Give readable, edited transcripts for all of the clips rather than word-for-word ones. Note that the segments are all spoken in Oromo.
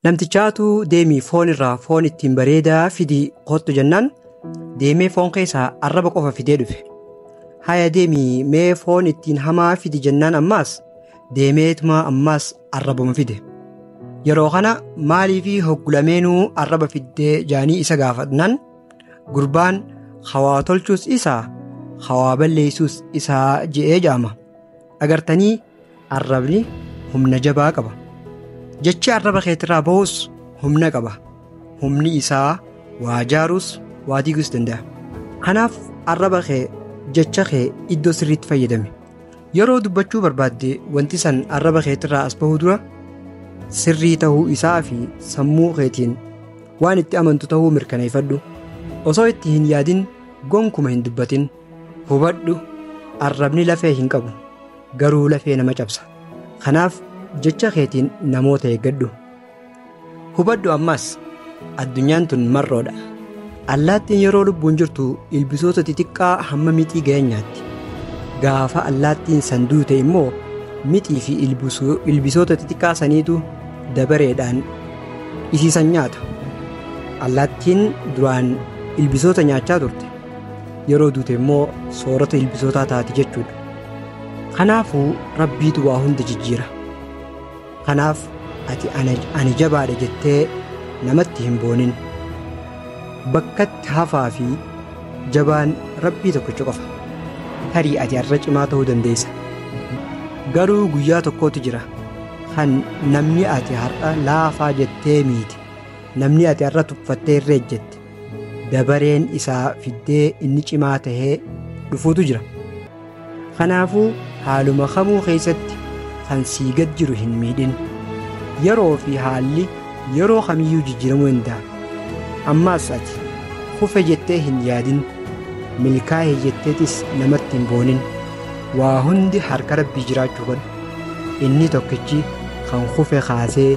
namtichaatu deemii foon irraa foon ittiin bareedaa fidii kottu jennaan deemee foon keessaa arraba qofa fidee dhufe. Haya deemii mee foon ittiin hamaa fidi jennaan ammaas deemeetuma ammaas arrabuma fide. Yeroo kana maalii fi hoggulameenuu arraba fiddee jaanii isa gaafatnaan gurbaan hawaa tolchuus isaa hawaa balleessuus isaa je'ee jaama. Agartanii arrabni humna jabaa qaba. Jechi arraba keetirraa bahus humna qaba. Humni isaa waa jaaruus waa diiguus danda'a. Kanaaf arraba kee jecha kee iddoo sirriitti fayyadame. Yeroo dubbachuu barbaadde wanti san arraba keetirraa as bahuu dura sirrii ta'uu isaa fi sammuu keetiin waan itti amantu ta'uu mirkaneeffadhu. Osoo itti hin yaadin gonkuma hin dubbatin. Hubadhu arrabni lafee hin qabu garuu lafee nama cabsa. Kanaaf jecha keetiin namoota eeggadhu. Hubadhu ammas addunyaan tun marroodha. Allaattiin yeroo lubbuun jirtu ilbisoota xixiqqaa hamma mixii ga'an nyaatti. Gaafa allaattiin san duute immoo mixii fi ilbisoota xixiqqaa saniitu dabareedhaan isiisan nyaata. Allaattiin duraan ilbisoota nyaachaa turte. Yeroo duute immoo soorata ilbisootaa taati jechuudha. Kanaafuu rabbiitu waa hunda jijjiira. Kanaaf ati ani jabaadha jettee namatti hin boonin. Bakkatti hafaa fi jabaan rabbii tokkicha qofa. Tarii ati har'a cimaa ta'uu dandeessa. Garuu guyyaa tokkootu jira kan namni ati har'a laafaa jettee miiti. Namni ati har'a tuffattee irra ejjette dabareen isaa fiddee inni cimaa tahee dhufuutu jira. Kanaafuu haaluma kamuu keessatti kan sii gad jiru hin miidhin. Yeroo fi haalli yeroo kamiyyuu jijjiiramuu danda'a. Ammaas ati kufe jettee hin yaadin. Milkaa'e jetteetis namatti hin boonin. Waa hundi harka rabbii jiraachuu godhu. Inni tokkichi kan kufe kaasee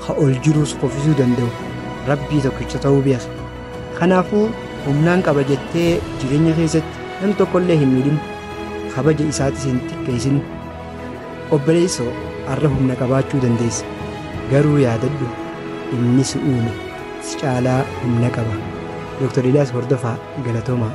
ka ol jiruus kufisuu danda'u rabbii tokkicha ta'uu beeka. Kanaafuu humnaan qaba jettee jireenya keessatti nam tokkollee hin miidhin. Kabaja isaatis hin xiqqeessin. Obboleessoo har'a humna qabaachuu dandeessa. Garuu yaadadhu inni si uume si caalaa humna qaba. Dr. Eliyaas Hordofaa Galatoomaa.